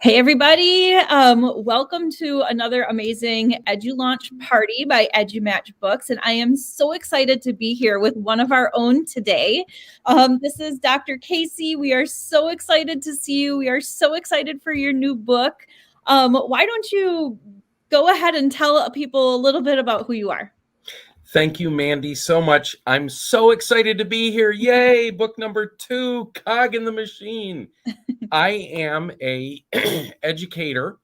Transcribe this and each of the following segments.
Hey everybody, welcome to another amazing EduLaunch party by EduMatch Books, and I am so excited to be here with one of our own today. This is Dr. Casey. We are so excited to see you. We are so excited for your new book. Why don't you go ahead and tell people a little bit about who you are? Thank you, Mandy, so much. I'm so excited to be here. Yay, book number 2, Cog in the Machine. I am a educator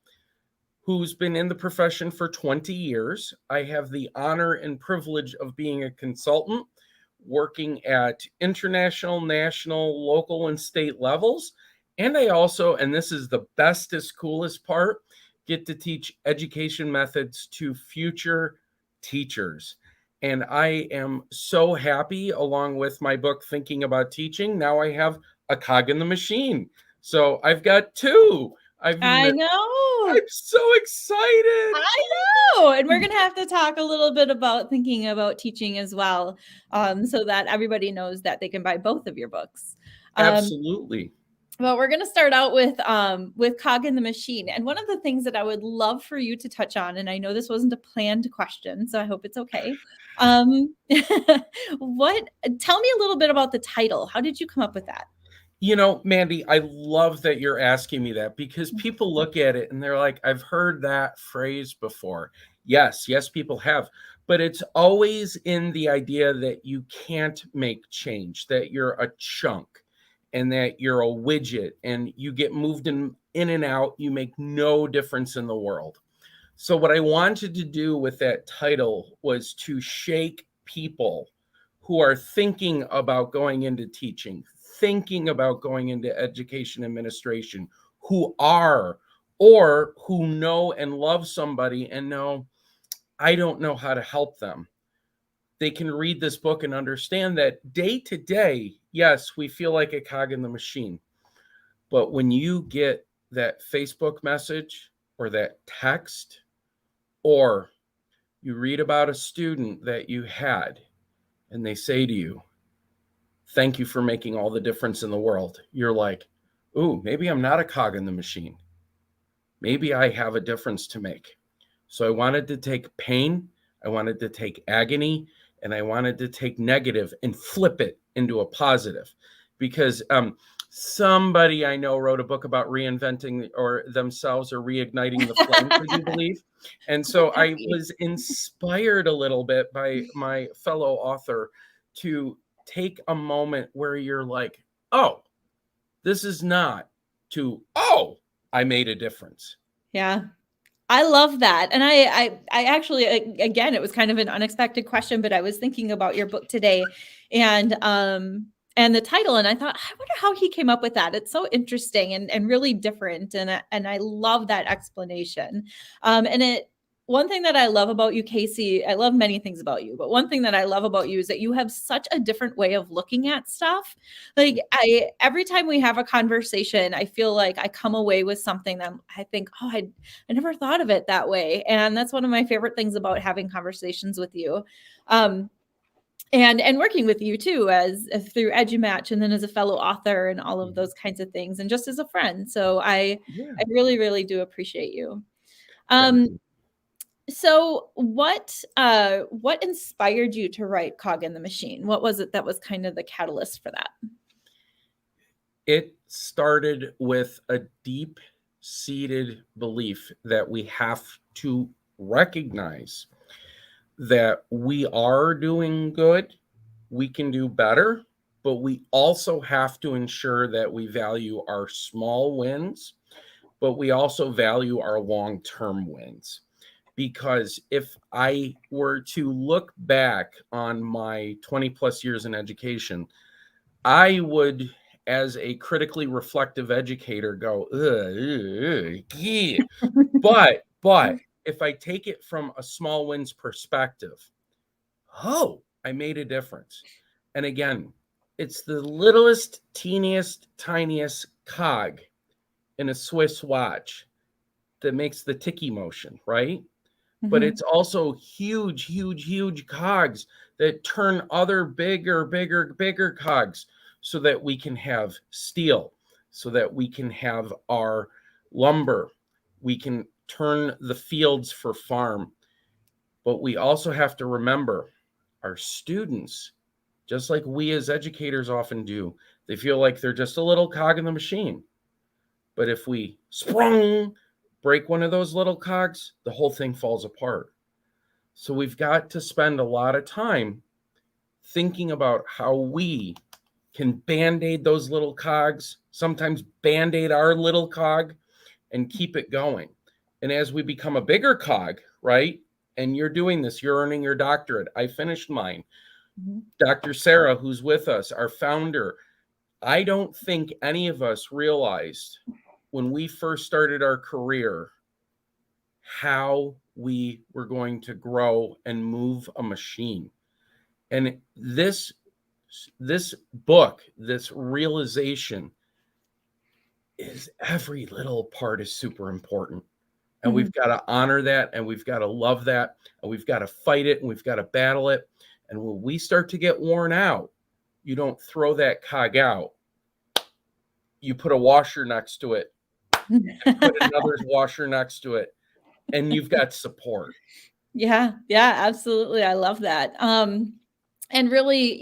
who's been in the profession for 20 years. I have the honor and privilege of being a consultant, working at international, national, local, and state levels. And I also, and this is the bestest, coolest part, get to teach education methods to future teachers. And I am so happy, along with my book, Thinking About Teaching. Now I have a cog in the machine. So I've got 2. I know. I'm so excited. I know. And we're going to have to talk a little bit about thinking about teaching as well, so that everybody knows that they can buy both of your books. Absolutely. Well, we're going to start out with Cog in the Machine. And one of the things that I would love for you to touch on, and I know this wasn't a planned question, so I hope it's okay. Tell me a little bit about the title. How did you come up with that? You know, Mandy, I love that you're asking me that, because people look at it and they're like, I've heard that phrase before. Yes, people have. But it's always in the idea that you can't make change, that you're a chunk and that you're a widget and you get moved in and out. You make no difference in the world. So what I wanted to do with that title was to shake people who are thinking about going into teaching, thinking about going into education administration, who are, or who know and love somebody and know, I don't know how to help them. They can read this book and understand that day to day, yes, we feel like a cog in the machine. But when you get that Facebook message or that text, or you read about a student that you had and they say to you, thank you for making all the difference in the world. You're like, ooh, maybe I'm not a cog in the machine. Maybe I have a difference to make. So I wanted to take pain, I wanted to take agony, and I wanted to take negative and flip it into a positive. Because somebody I know wrote a book about reinventing or themselves or reigniting the flame, could you believe? And so I was inspired a little bit by my fellow author to take a moment where you're like, oh, this is not to, oh, I made a difference. Yeah. I love that. And I actually, again, it was kind of an unexpected question, but I was thinking about your book today and the title, and I thought, I wonder how he came up with that. It's so interesting and really different. And I love that explanation. One thing that I love about you, Casey, I love many things about you, but one thing that I love about you is that you have such a different way of looking at stuff. Like every time we have a conversation, I feel like I come away with something that I think, oh, I never thought of it that way. And that's one of my favorite things about having conversations with you. And working with you too, as through EduMatch, and then as a fellow author and all of those kinds of things, and just as a friend. So I really, really do appreciate you. So what inspired you to write Cog in the Machine? What was it that was kind of the catalyst for that? It started with a deep-seated belief that we have to recognize that we are doing good, we can do better, but we also have to ensure that we value our small wins, but we also value our long-term wins. Because if I were to look back on my 20 plus years in education, I would, as a critically reflective educator, go, yeah. But if I take it from a small wins perspective, oh, I made a difference. And again, it's the littlest, teeniest, tiniest cog in a Swiss watch that makes the ticky motion, right? But it's also huge, huge, huge cogs that turn other bigger cogs so that we can have steel, so that we can have our lumber. We can turn the fields for farm. But we also have to remember our students, just like we as educators often do, they feel like they're just a little cog in the machine. But if we break one of those little cogs, the whole thing falls apart. So we've got to spend a lot of time thinking about how we can band-aid those little cogs, sometimes band-aid our little cog, and keep it going. And as we become a bigger cog, right? And you're doing this, you're earning your doctorate. I finished mine. Mm-hmm. Dr. Sarah, who's with us, our founder, I don't think any of us realized when we first started our career how we were going to grow and move a machine. And this book, this realization is every little part is super important. And we've got to honor that, and we've got to love that, and we've got to fight it, and we've got to battle it. And when we start to get worn out, you don't throw that cog out. You put a washer next to it, and put another washer next to it, and you've got support. Yeah, absolutely. I love that. And really,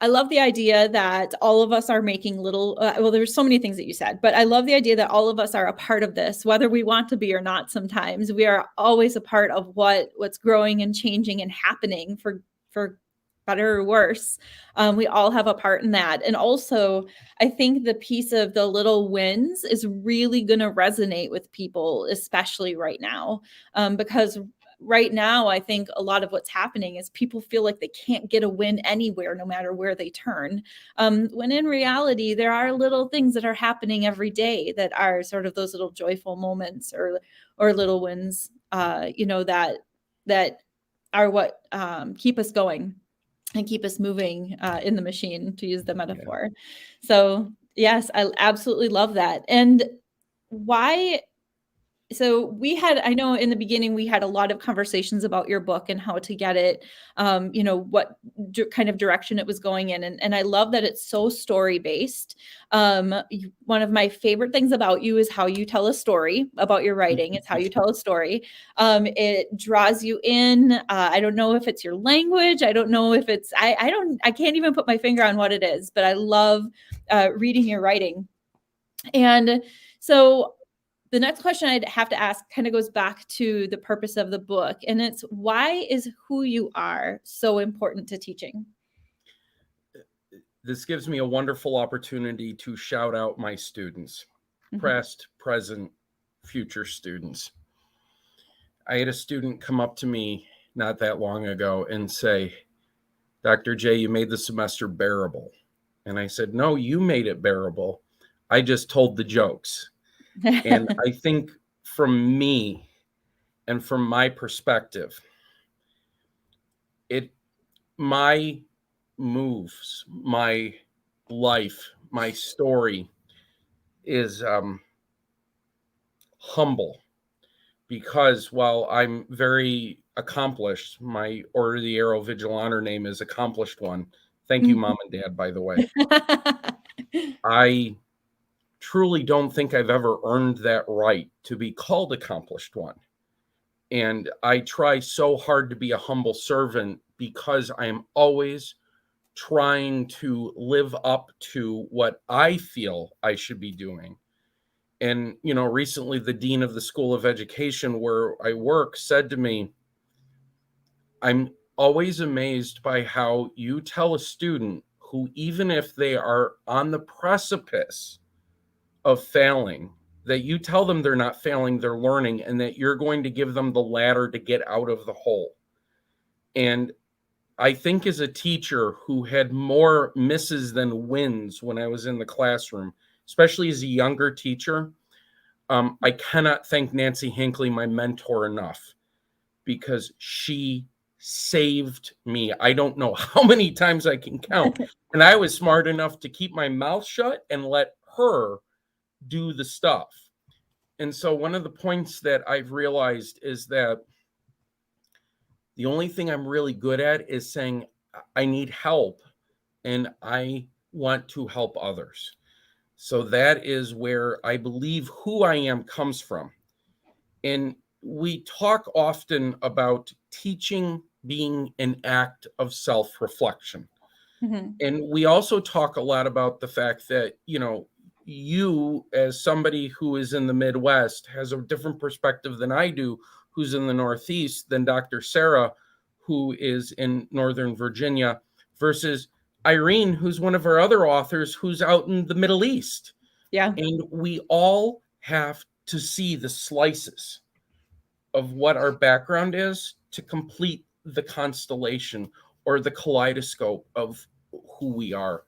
I love the idea that all of us are making little, well, there's so many things that you said, but I love the idea that all of us are a part of this, whether we want to be or not. Sometimes we are always a part of what's growing and changing and happening for better or worse. We all have a part in that. And also, I think the piece of the little wins is really going to resonate with people, especially right now, because right now, I think a lot of what's happening is people feel like they can't get a win anywhere, no matter where they turn. When in reality, there are little things that are happening every day that are sort of those little joyful moments or little wins, that are what keep us going and keep us moving in the machine, to use the metaphor. Yeah. So yes, I absolutely love that. And why? So I know in the beginning, we had a lot of conversations about your book and how to get it, what kind of direction it was going in. And I love that it's so story-based. One of my favorite things about you is how you tell a story about your writing. It's how you tell a story. It draws you in. I don't know if it's your language. I don't know if it's, I can't even put my finger on what it is, but I love reading your writing. And so the next question I'd have to ask kind of goes back to the purpose of the book, and it's, why is who you are so important to teaching? This gives me a wonderful opportunity to shout out my students, past, present, future students. I had a student come up to me not that long ago and say, Dr. J, you made the semester bearable. And I said, no, you made it bearable. I just told the jokes. And I think from me and from my perspective, my moves, my life, my story is humble, because while I'm very accomplished, my Order of the Arrow Vigil Honor name is Accomplished One. Thank you, Mom and Dad, by the way. I truly don't think I've ever earned that right to be called Accomplished One. And I try so hard to be a humble servant because I am always trying to live up to what I feel I should be doing. And, recently the dean of the School of Education where I work said to me, I'm always amazed by how you tell a student who, even if they are on the precipice of failing, that you tell them they're not failing, they're learning, and that you're going to give them the ladder to get out of the hole. And I think as a teacher who had more misses than wins when I was in the classroom, especially as a younger teacher, I cannot thank Nancy Hinckley, my mentor, enough, because she saved me. I don't know how many times I can count. And I was smart enough to keep my mouth shut and let her do the stuff. And so one of the points that I've realized is that the only thing I'm really good at is saying I need help and I want to help others. So that is where I believe who I am comes from. And we talk often about teaching being an act of self-reflection. Mhm. And we also talk a lot about the fact that, you as somebody who is in the Midwest has a different perspective than I do, who's in the Northeast, than Dr. Sarah, who is in Northern Virginia, versus Irene, who's one of our other authors, who's out in the Middle East. Yeah. And we all have to see the slices of what our background is to complete the constellation or the kaleidoscope of who we are.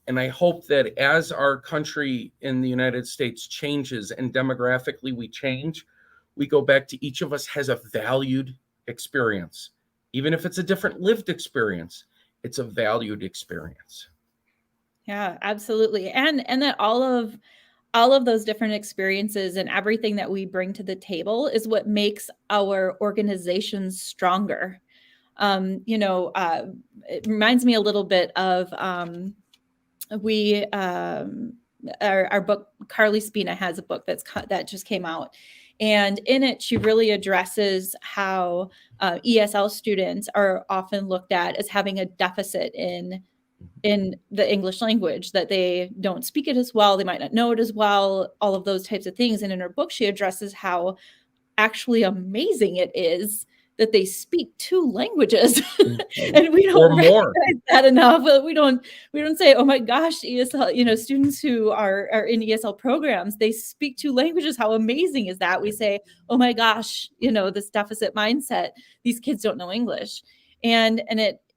And I hope that as our country in the United States changes and demographically we change, we go back to each of us has a valued experience. Even if it's a different lived experience, it's a valued experience. Yeah, absolutely. And that all of those different experiences and everything that we bring to the table is what makes our organizations stronger. It reminds me a little bit of we our book. Carly Spina has a book that just came out, and in it she really addresses how ESL students are often looked at as having a deficit in the English language, that they don't speak it as well, they might not know it as well, all of those types of things. And in her book she addresses how actually amazing it is that they speak two languages. And we Or don't more. recognize that enough. We don't say, oh my gosh, ESL, students who are in ESL programs, they speak two languages. How amazing is that? We say, oh my gosh, this deficit mindset, these kids don't know English. And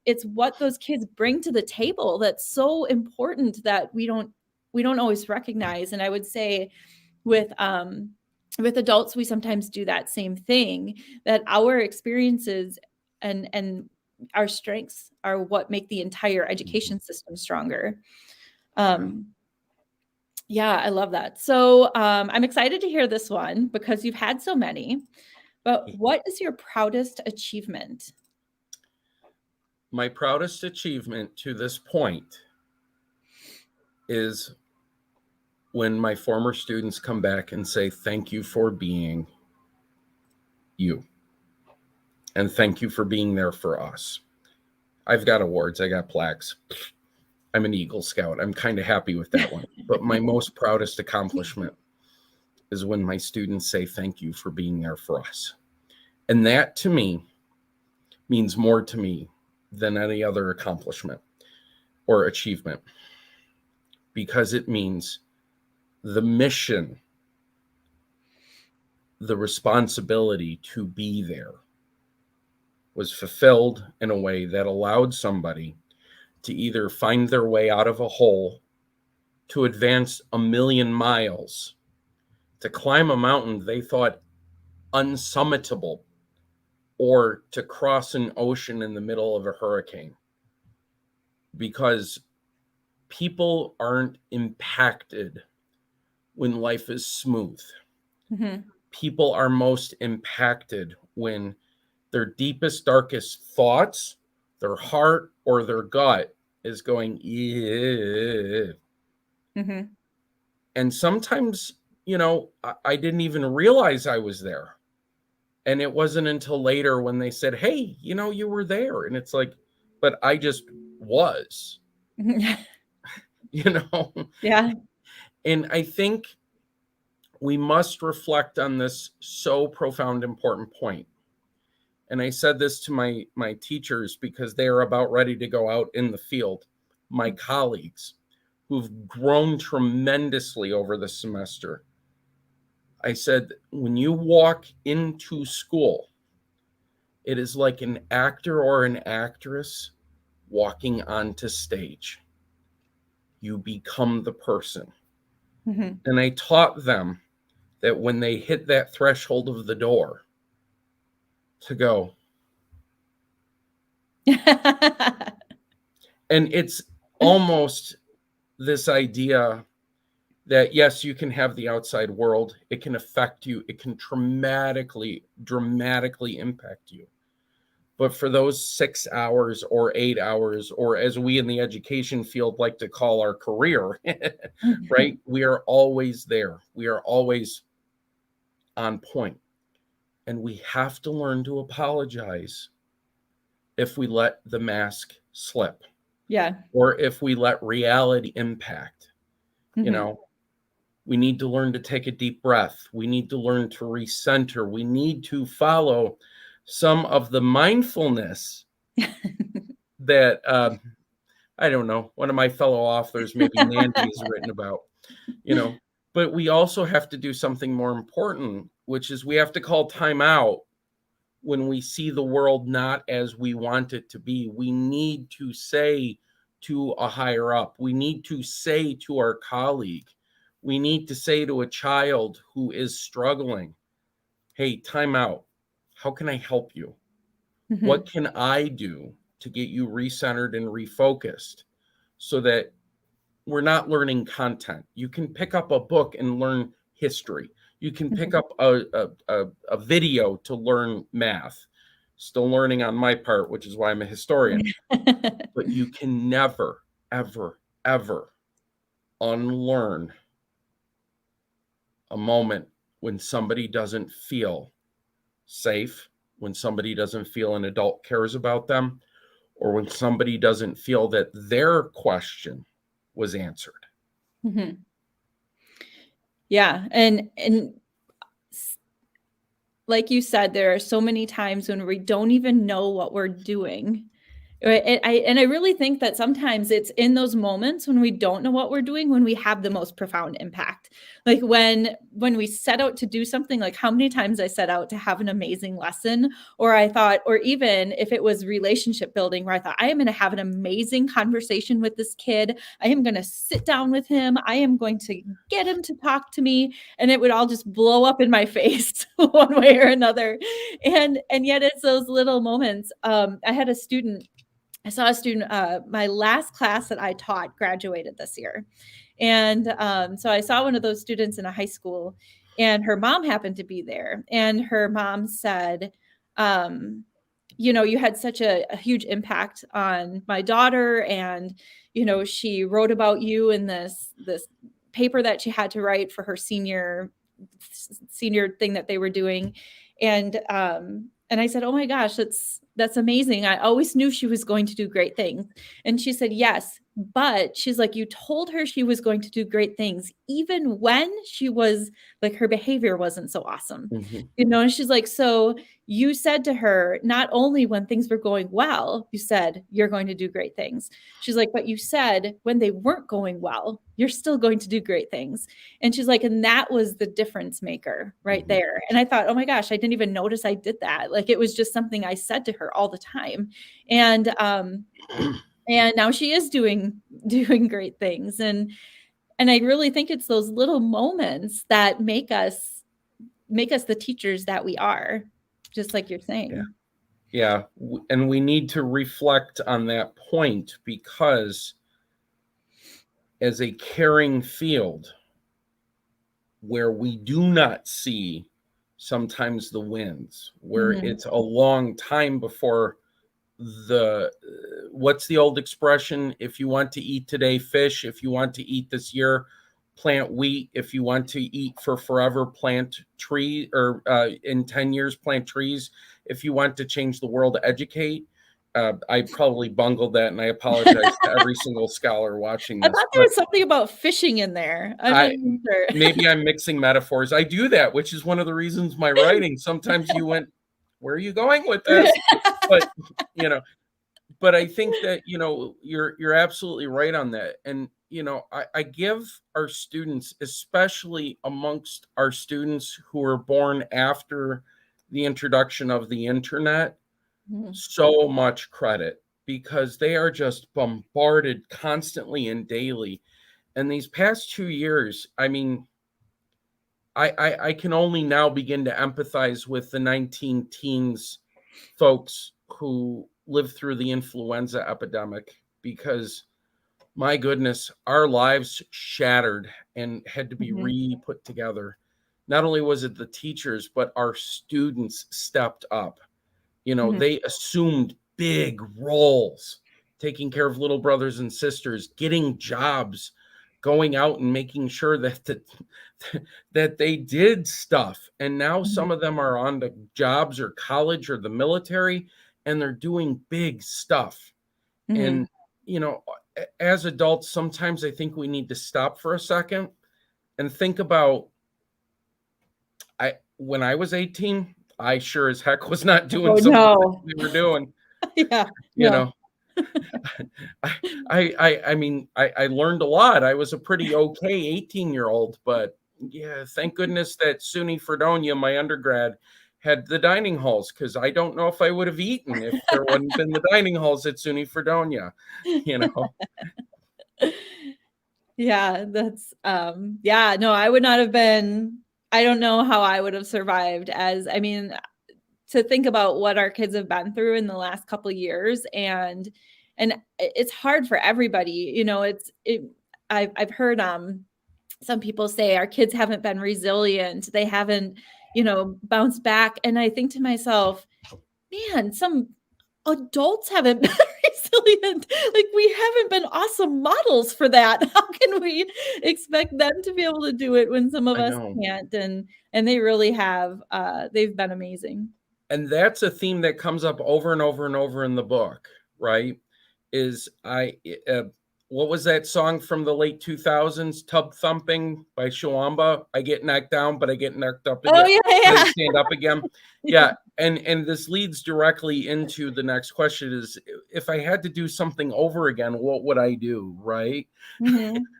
it's what those kids bring to the table that's so important that we don't always recognize. And I would say with adults, we sometimes do that same thing, that our experiences and our strengths are what make the entire education system stronger. Yeah, I love that. So I'm excited to hear this one because you've had so many. But what is your proudest achievement? My proudest achievement to this point is when my former students come back and say, thank you for being you. And thank you for being there for us. I've got awards. I got plaques. I'm an Eagle Scout. I'm kind of happy with that one. But my most proudest accomplishment is when my students say, thank you for being there for us. And that to me means more to me than any other accomplishment or achievement, because it means the mission, the responsibility to be there was fulfilled in a way that allowed somebody to either find their way out of a hole, to advance 1,000,000 miles, to climb a mountain they thought unsummitable, or to cross an ocean in the middle of a hurricane. Because people aren't impacted when life is smooth. Mm-hmm. People are most impacted when their deepest, darkest thoughts, their heart or their gut is going, yeah. Mm-hmm. And sometimes, I didn't even realize I was there. And it wasn't until later when they said, hey, you were there. And it's like, but I just was, Yeah. And I think we must reflect on this so profound, important point. And I said this to my teachers because they are about ready to go out in the field, my colleagues who've grown tremendously over the semester. I said, when you walk into school, it is like an actor or an actress walking onto stage. You become the person. Mm-hmm. And I taught them that when they hit that threshold of the door, to go. And it's almost this idea that, yes, you can have the outside world. It can affect you. It can dramatically impact you. But for those 6 hours or 8 hours, or as we in the education field like to call our career, right? We are always there. We are always on point. And we have to learn to apologize if we let the mask slip. Yeah. Or if we let reality impact. You know, we need to learn to take a deep breath. We need to learn to recenter. We need to follow some of the mindfulness that, I don't know, one of my fellow authors, maybe Mandy, has written about, you know. But we also have to do something more important, which is we have to call time out when we see the world not as we want it to be. We need to say to a higher up, we need to say to our colleague, we need to say to a child who is struggling, hey, time out. How can I help you? What can I do to get you recentered and refocused so that we're not learning content? You can pick up a book and learn history. You can pick up a video to learn math. Still learning on my part, which is why I'm a historian. But you can never, ever, ever unlearn a moment when somebody doesn't feel safe, when somebody doesn't feel an adult cares about them, or when somebody doesn't feel that their question was answered. Yeah. And like you said, there are so many times when we don't even know what we're doing. And I really think that sometimes it's in those moments when we don't know what we're doing, when we have the most profound impact. Like when we set out to do something, like how many times I set out to have an amazing lesson, or I thought, or even if it was relationship building, where I thought, I am going to have an amazing conversation with this kid. I am going to sit down with him. I am going to get him to talk to me. And it would all just blow up in my face one way or another. And yet it's those little moments. I saw a student, my last class that I taught graduated this year. And so I saw one of those students in a high school, and her mom happened to be there. And her mom said, you had such a huge impact on my daughter. And, she wrote about you in this paper that she had to write for her senior thing that they were doing. And I said, oh my gosh, that's amazing. I always knew she was going to do great things. And she said, yes, but she's like, you told her she was going to do great things, even when she was like, her behavior wasn't so awesome, and she's like, so you said to her, not only when things were going well, you said, you're going to do great things. She's like, but you said when they weren't going well, you're still going to do great things. And she's like, and that was the difference maker right there. And I thought, oh my gosh, I didn't even notice I did that. Like, it was just something I said to her all the time. And now she is doing great things. And I really think it's those little moments that make us the teachers that we are, just like you're saying. Yeah. And we need to reflect on that point, because as a caring field where we do not see sometimes the wins, where it's a long time before what's the old expression? If you want to eat today, fish. If you want to eat this year, plant wheat. If you want to eat for forever, plant tree, or in 10 years, plant trees. If you want to change the world, educate. I probably bungled that, and I apologize to every single scholar watching this. I thought there was something about fishing in there. Maybe I'm mixing metaphors. I do that, which is one of the reasons my writing, sometimes you went, where are you going with this? But, but I think that, you're absolutely right on that. And, I give our students, especially amongst our students who are born after the introduction of the internet, so much credit, because they are just bombarded constantly and daily. And these past 2 years, I mean, I can only now begin to empathize with the 19 teens folks who lived through the influenza epidemic, because my goodness, our lives shattered and had to be re-put together. Not only was it the teachers, but our students stepped up. You know, they assumed big roles, taking care of little brothers and sisters, getting jobs, going out and making sure that they did stuff. And now some of them are on to jobs or college or the military, and they're doing big stuff. And, you know, as adults, sometimes I think we need to stop for a second and think about, when I was 18, I sure as heck was not doing some of the things we were doing. Yeah. You know, I mean, I learned a lot. I was a pretty okay 18-year-old, but yeah, thank goodness that SUNY Fredonia, my undergrad, had the dining halls, because I don't know if I would have eaten if there wouldn't been the dining halls at SUNY Fredonia, you know. Yeah, that's yeah, no, I would not have been, I don't know how I would have survived, as I mean, to think about what our kids have been through in the last couple of years, and it's hard for everybody, you know. I've heard some people say our kids haven't been resilient, they haven't, you know, bounced back, and I think to myself, man, some adults haven't been resilient. Like, we haven't been awesome models for that. How can we expect them to be able to do it when some of I us know. can't? And they really have. They've been amazing. And that's a theme that comes up over and over and over in the book, right? Is what was that song from the late 2000s, Tub Thumping by Shawamba? I get knocked down, but I get knocked up again. Oh, yeah, But I yeah. stand up again. Yeah. And this leads directly into the next question is, if I had to do something over again, what would I do, right?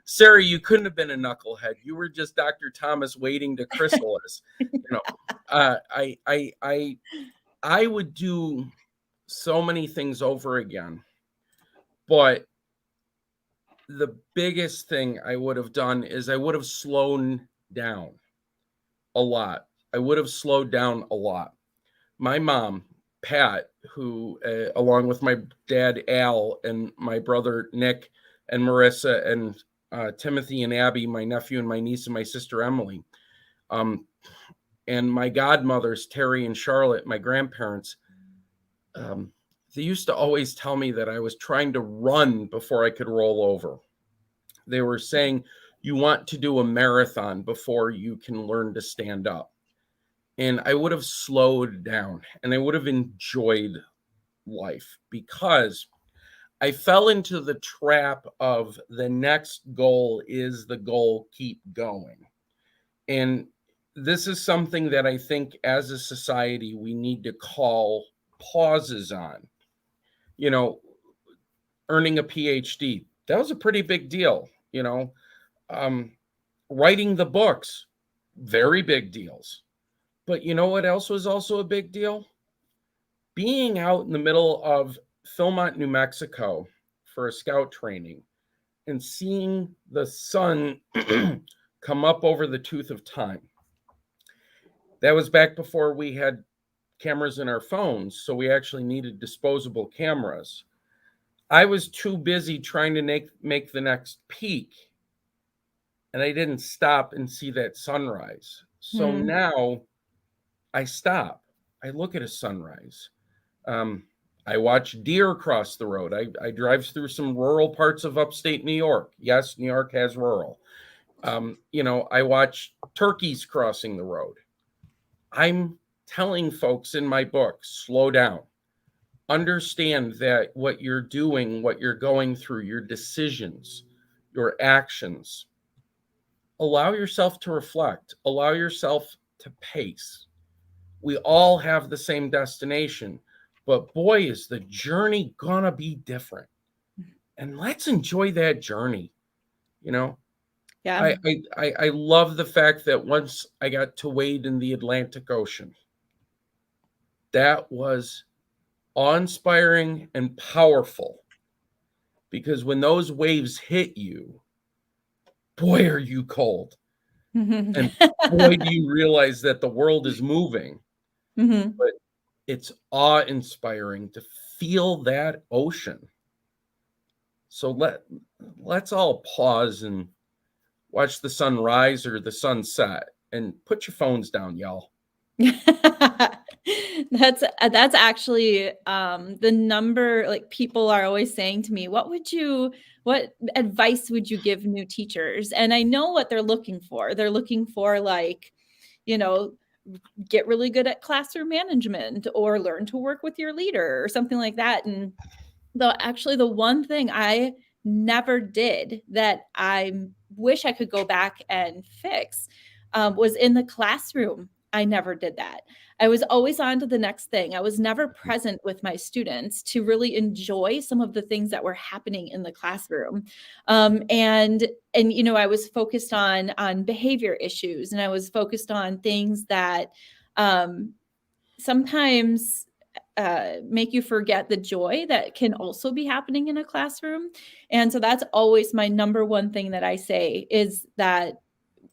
Sarah, you couldn't have been a knucklehead. You were just Dr. Thomas waiting to chrysalis. You know, I would do so many things over again, but the biggest thing I would have done is I would have slowed down a lot. I would have slowed down a lot. My mom, Pat, who, along with my dad, Al, and my brother, Nick, and Marissa, and Timothy and Abby, my nephew and my niece, and my sister, Emily, and my godmothers, Terry and Charlotte, my grandparents, they used to always tell me that I was trying to run before I could roll over. They were saying, you want to do a marathon before you can learn to stand up. And I would have slowed down and I would have enjoyed life, because I fell into the trap of the next goal is the goal, keep going. And this is something that I think as a society we need to call pauses on. You know, earning a Ph.D., that was a pretty big deal. You know, writing the books, very big deals. But you know what else was also a big deal? Being out in the middle of Philmont, New Mexico for a scout training and seeing the sun come up over the tooth of time. That was back before we had cameras in our phones, so we actually needed disposable cameras. I was too busy trying to make the next peak, and I didn't stop and see that sunrise. So now I stop. I look at a sunrise. I watch deer cross the road. I drive through some rural parts of upstate New York. Yes, New York has rural. You know, I watch turkeys crossing the road. I'm telling folks in my book, slow down. Understand that what you're doing, what you're going through, your decisions, your actions, allow yourself to reflect, allow yourself to pace. We all have the same destination, but boy, is the journey gonna be different. And let's enjoy that journey. You know, Yeah. I love the fact that once I got to wade in the Atlantic Ocean, that was awe-inspiring and powerful, because when those waves hit you, boy, are you cold. And boy, do you realize that the world is moving. But it's awe-inspiring to feel that ocean. So let's all pause and watch the sun rise or the sun set, and put your phones down, y'all. That's actually the number, like people are always saying to me, what advice would you give new teachers? And I know what they're looking for. They're looking for like, you know, get really good at classroom management or learn to work with your leader or something like that. And the one thing I never did that I wish I could go back and fix was in the classroom. I never did that. I was always on to the next thing. I was never present with my students to really enjoy some of the things that were happening in the classroom. And you know, I was focused on behavior issues, and I was focused on things that sometimes make you forget the joy that can also be happening in a classroom. And so that's always my number one thing that I say is that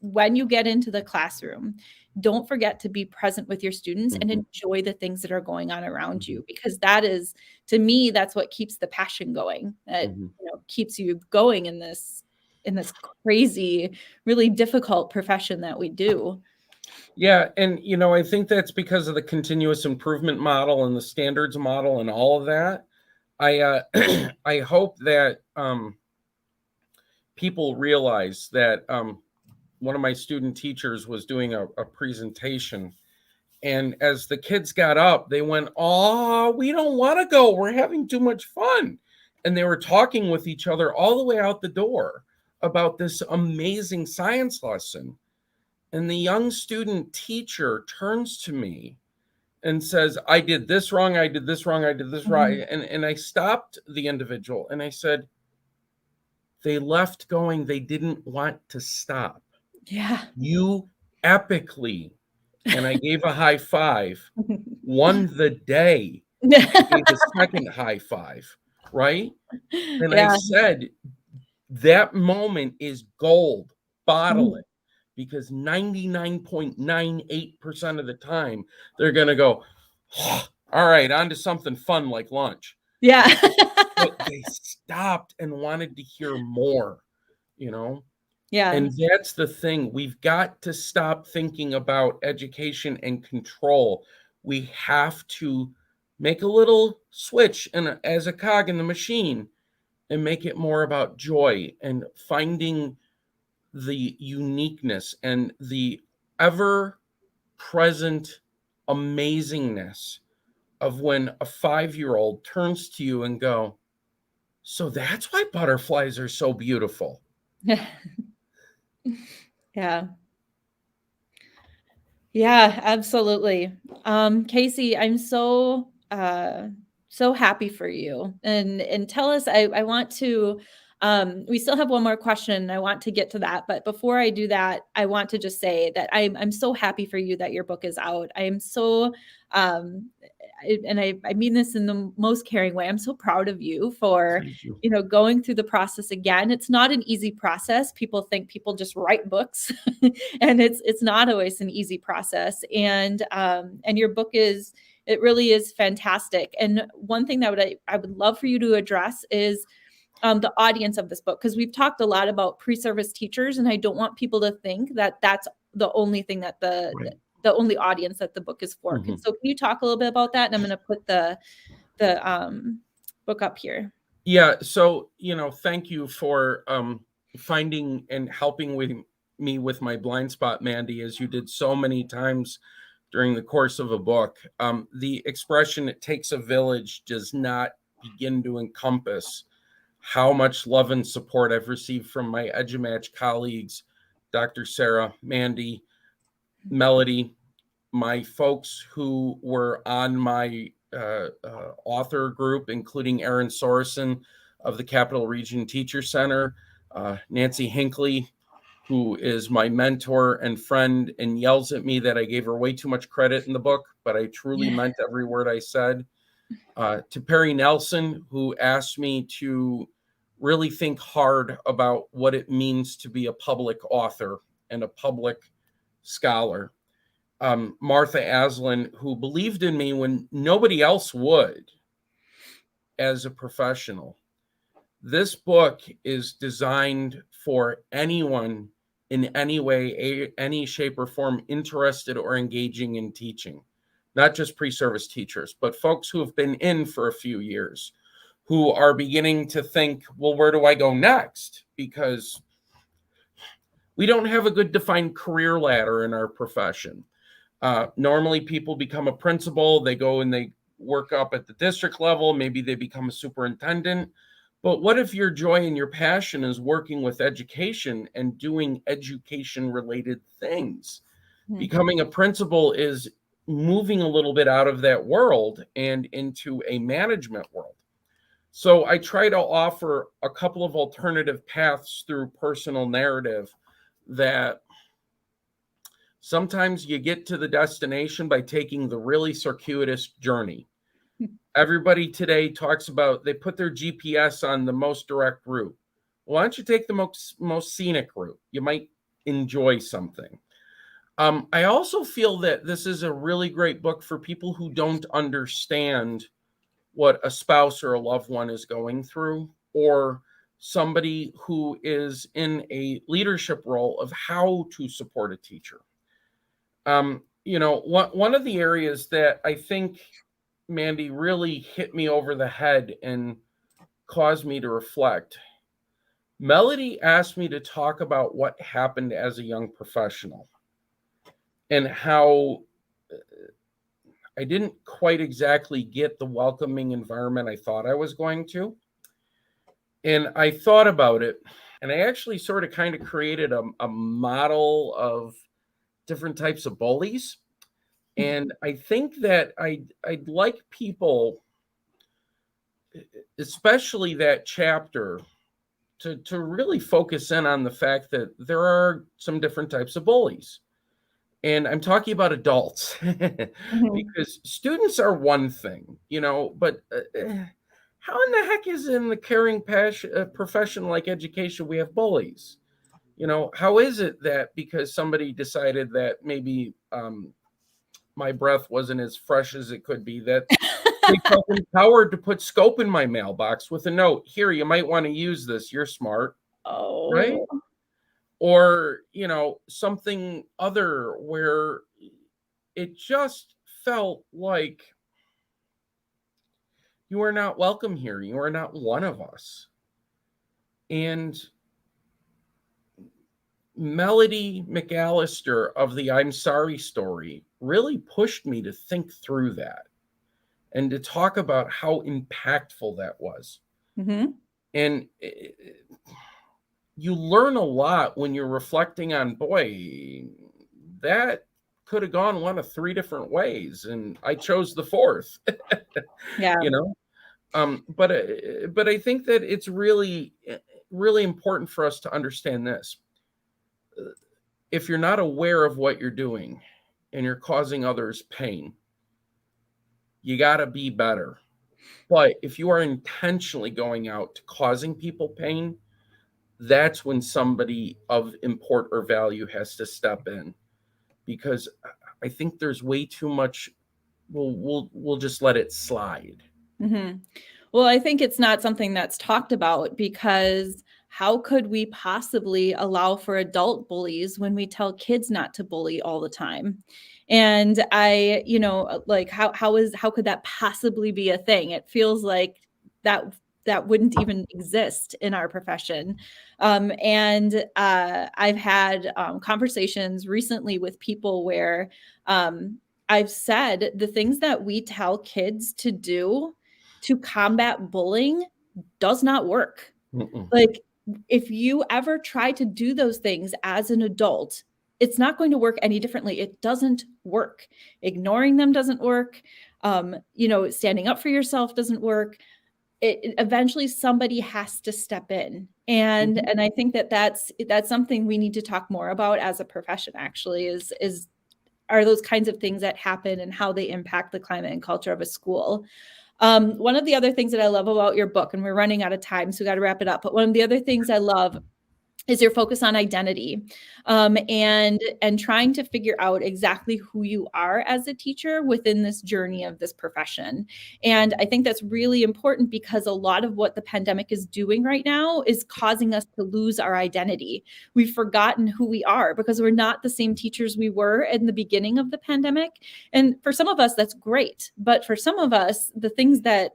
when you get into the classroom, don't forget to be present with your students and enjoy the things that are going on around you, because that is, to me, that's what keeps the passion going. That you know, keeps you going in this crazy, really difficult profession that we do. Yeah, and you know, I think that's because of the continuous improvement model and the standards model and all of that. I I hope that people realize that one of my student teachers was doing a presentation, and as the kids got up, they went, "Oh, we don't want to go. We're having too much fun," and they were talking with each other all the way out the door about this amazing science lesson. And the young student teacher turns to me and says, "I did this wrong, I did this wrong, I did this right." And I stopped the individual and I said, "They left going, they didn't want to stop. Yeah. You epically," and I gave a high five, "won the day." I gave a second high five, right? And I Yeah. said, that moment is gold, bottle it. Because 99.98% of the time, they're going to go, "Oh, all right, on to something fun like lunch." Yeah. But they stopped and wanted to hear more, you know? Yeah. And that's the thing. We've got to stop thinking about education and control. We have to make a little switch and as a cog in the machine and make it more about joy and finding the uniqueness and the ever present amazingness of when a 5-year-old turns to you and go, "So that's why butterflies are so beautiful." Yeah. Yeah, absolutely. Casey, I'm so happy for you. And tell us, I want to we still have one more question. I want to get to that, but before I do that, I want to just say that I'm so happy for you that your book is out. I am so I mean this in the most caring way. I'm so proud of you for, Thank you. you know, going through the process again. It's not an easy process. People think people just write books and it's not always an easy process. And your book is, it really is fantastic. And one thing that I would love for you to address is the audience of this book, because we've talked a lot about pre-service teachers, and I don't want people to think that that's the only thing that Right. the only audience that the book is for. So can you talk a little bit about that? And I'm going to put the book up here. Yeah. So, you know, thank you for finding and helping with me with my blind spot, Mandy, as you did so many times during the course of a book. The expression, "it takes a village," does not begin to encompass how much love and support I've received from my EduLaunch colleagues, Dr. Sarah, Mandy, Melody, my folks who were on my author group, including Aaron Sorensen of the Capital Region Teacher Center, Nancy Hinckley, who is my mentor and friend and yells at me that I gave her way too much credit in the book, but I truly meant every word I said. To Perry Nelson, who asked me to really think hard about what it means to be a public author and a public scholar. Martha Aslan, who believed in me when nobody else would as a professional. This book is designed for anyone in any way, any shape or form interested or engaging in teaching. not just pre-service teachers, but folks who have been in for a few years, who are beginning to think, well, where do I go next? Because we don't have a good defined career ladder in our profession. Normally people become a principal, they go and they work up at the district level, maybe they become a superintendent. But what if your joy and your passion is working with education and doing education related things? Mhm. Becoming a principal is moving a little bit out of that world and into a management world. So I try to offer a couple of alternative paths through personal narrative that sometimes you get to the destination by taking the really circuitous journey. Everybody today talks about they put their GPS on the most direct route. Why don't you take the most scenic route? You might enjoy something. I also feel that this is a really great book for people who don't understand what a spouse or a loved one is going through, or somebody who is in a leadership role of how to support a teacher. One of the areas that I think, Mandy, really hit me over the head and caused me to reflect. Melody asked me to talk about what happened as a young professional and how I didn't quite exactly get the welcoming environment I thought I was going to. And I thought about it, and I actually sort of kind of created a model of different types of bullies. And I think that I'd like people, especially that chapter, to really focus in on the fact that there are some different types of bullies. And I'm talking about adults because students are one thing, but how in the heck is in the caring profession like education we have bullies? How is it that because somebody decided that maybe my breath wasn't as fresh as it could be, that they felt empowered to put scope in my mailbox with a note, here, you might want to use this, you're smart, right? Oh. Or, something other where it just felt like you are not welcome here. You are not one of us. And Melody McAllister of the I'm Sorry story really pushed me to think through that and to talk about how impactful that was. Mm-hmm. And you learn a lot when you're reflecting on, boy, that could have gone one of three different ways, and I chose the fourth. Yeah. But I think that it's really, really important for us to understand this. If you're not aware of what you're doing and you're causing others pain, you got to be better. But if you are intentionally going out to causing people pain, that's when somebody of import or value has to step in, because I think there's way too much. We'll just let it slide. Mm-hmm. Well, I think it's not something that's talked about, because how could we possibly allow for adult bullies when we tell kids not to bully all the time? And like how could that possibly be a thing? It feels like that wouldn't even exist in our profession. I've had conversations recently with people where I've said the things that we tell kids to do to combat bullying does not work. Mm-mm. Like, if you ever try to do those things as an adult, it's not going to work any differently. It doesn't work. Ignoring them doesn't work. Standing up for yourself doesn't work. Eventually somebody has to step in. And I think that's something we need to talk more about as a profession, actually, are those kinds of things that happen and how they impact the climate and culture of a school. One of the other things that I love about your book, and we're running out of time, so we got to wrap it up. But one of the other things I love is your focus on identity, and trying to figure out exactly who you are as a teacher within this journey of this profession. And I think that's really important because a lot of what the pandemic is doing right now is causing us to lose our identity. We've forgotten who we are because we're not the same teachers we were in the beginning of the pandemic. And for some of us, that's great. But for some of us, the things that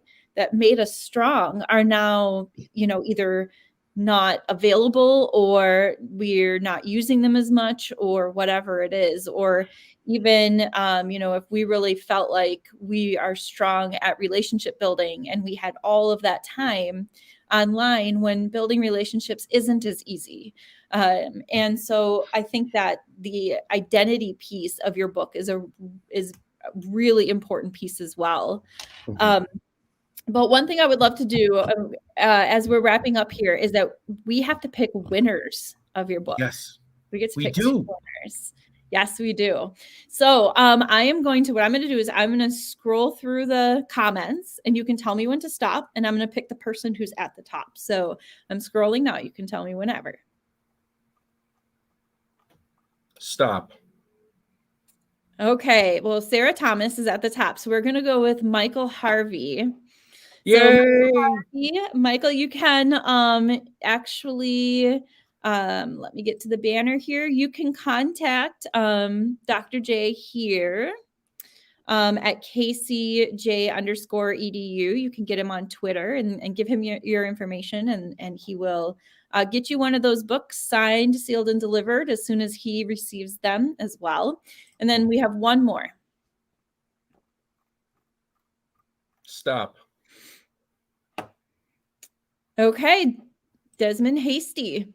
made us strong are now, either not available, or we're not using them as much, or whatever it is. Or even, if we really felt like we are strong at relationship building and we had all of that time online, when building relationships isn't as easy. And so I think that the identity piece of your book is a really important piece as well. But one thing I would love to do, as we're wrapping up here, is that we have to pick winners of your book. Yes, we get to we pick do. 2 winners. Yes, we do. So what I'm going to do is I'm going to scroll through the comments, and you can tell me when to stop, and I'm going to pick the person who's at the top. So I'm scrolling now. You can tell me whenever. Stop. Okay. Well, Sarah Thomas is at the top. So we're going to go with Michael Harvey. Yay! So Michael, you can actually, let me get to the banner here. You can contact Dr. J here at kcj_edu. You can get him on Twitter and give him your information, and he will get you one of those books signed, sealed, and delivered as soon as he receives them as well. And then we have one more. Stop. Okay, Desmond Hasty.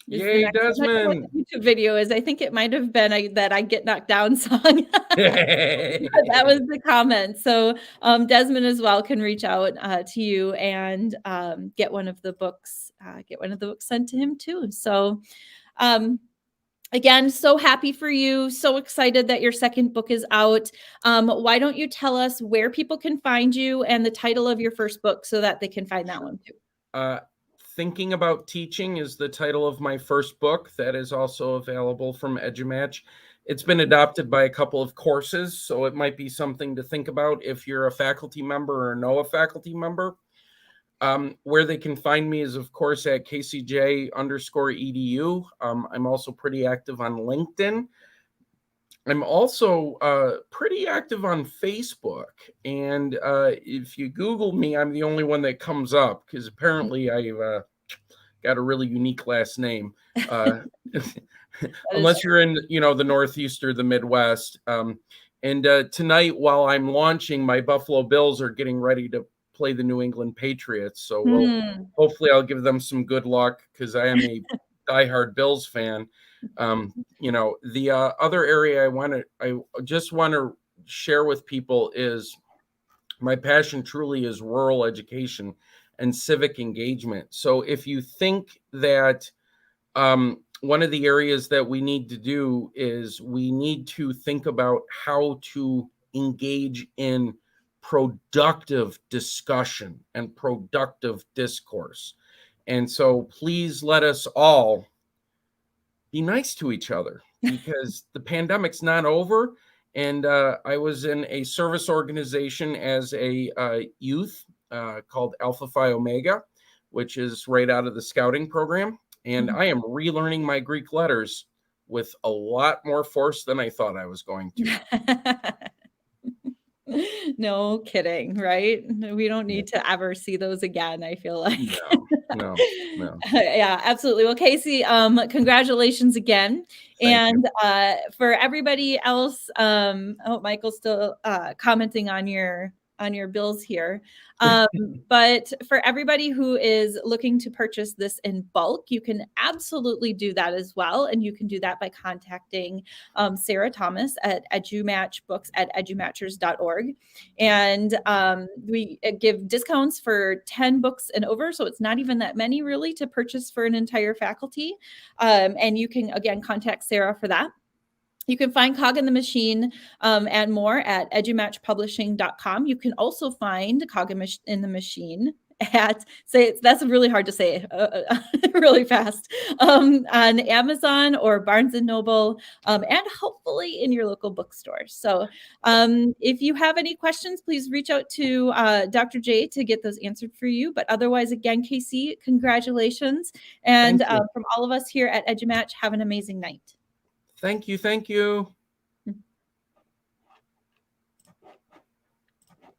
Yay, Desmond! What the YouTube video is. I think it might have been that I Get Knocked Down song. That was the comment. So Desmond as well can reach out to you and get one of the books sent to him too. So again, so happy for you. So excited that your second book is out. Why don't you tell us where people can find you and the title of your first book so that they can find that one too? Thinking About Teaching is the title of my first book that is also available from EduLaunch. It's been adopted by a couple of courses, so it might be something to think about if you're a faculty member or know a faculty member. Where they can find me is, of course, at kcj_edu. I'm also pretty active on LinkedIn. I'm also pretty active on Facebook. And if you Google me, I'm the only one that comes up because apparently I've got a really unique last name. Unless you're in, the Northeast or the Midwest. And tonight, while I'm launching, my Buffalo Bills are getting ready to play the New England Patriots. So hopefully I'll give them some good luck because I am a diehard Bills fan. The other area I just want to share with people is my passion truly is rural education and civic engagement. So if you think that one of the areas that we need to do is we need to think about how to engage in productive discussion and productive discourse. And so please let us all be nice to each other because the pandemic's not over. And I was in a service organization as a youth called Alpha Phi Omega, which is right out of the scouting program. And I am relearning my Greek letters with a lot more force than I thought I was going to. No kidding, right? We don't need to ever see those again, I feel like. No. Yeah, absolutely. Well, Casey, congratulations again. Thank you. For everybody else, Michael's still commenting on your bills here. But for everybody who is looking to purchase this in bulk, you can absolutely do that as well. And you can do that by contacting Sarah Thomas at edumatchbooks@edumatchers.org. And we give discounts for 10 books and over. So it's not even that many really to purchase for an entire faculty. And you can, again, contact Sarah for that. You can find Cog in the Machine and more at edumatchpublishing.com. You can also find Cog in the Machine at, say, that's really hard to say really fast, on Amazon or Barnes & Noble, and hopefully in your local bookstore. So if you have any questions, please reach out to Dr. J to get those answered for you. But otherwise, again, Casey, congratulations. And from all of us here at EduMatch, have an amazing night. Thank you. Thank you.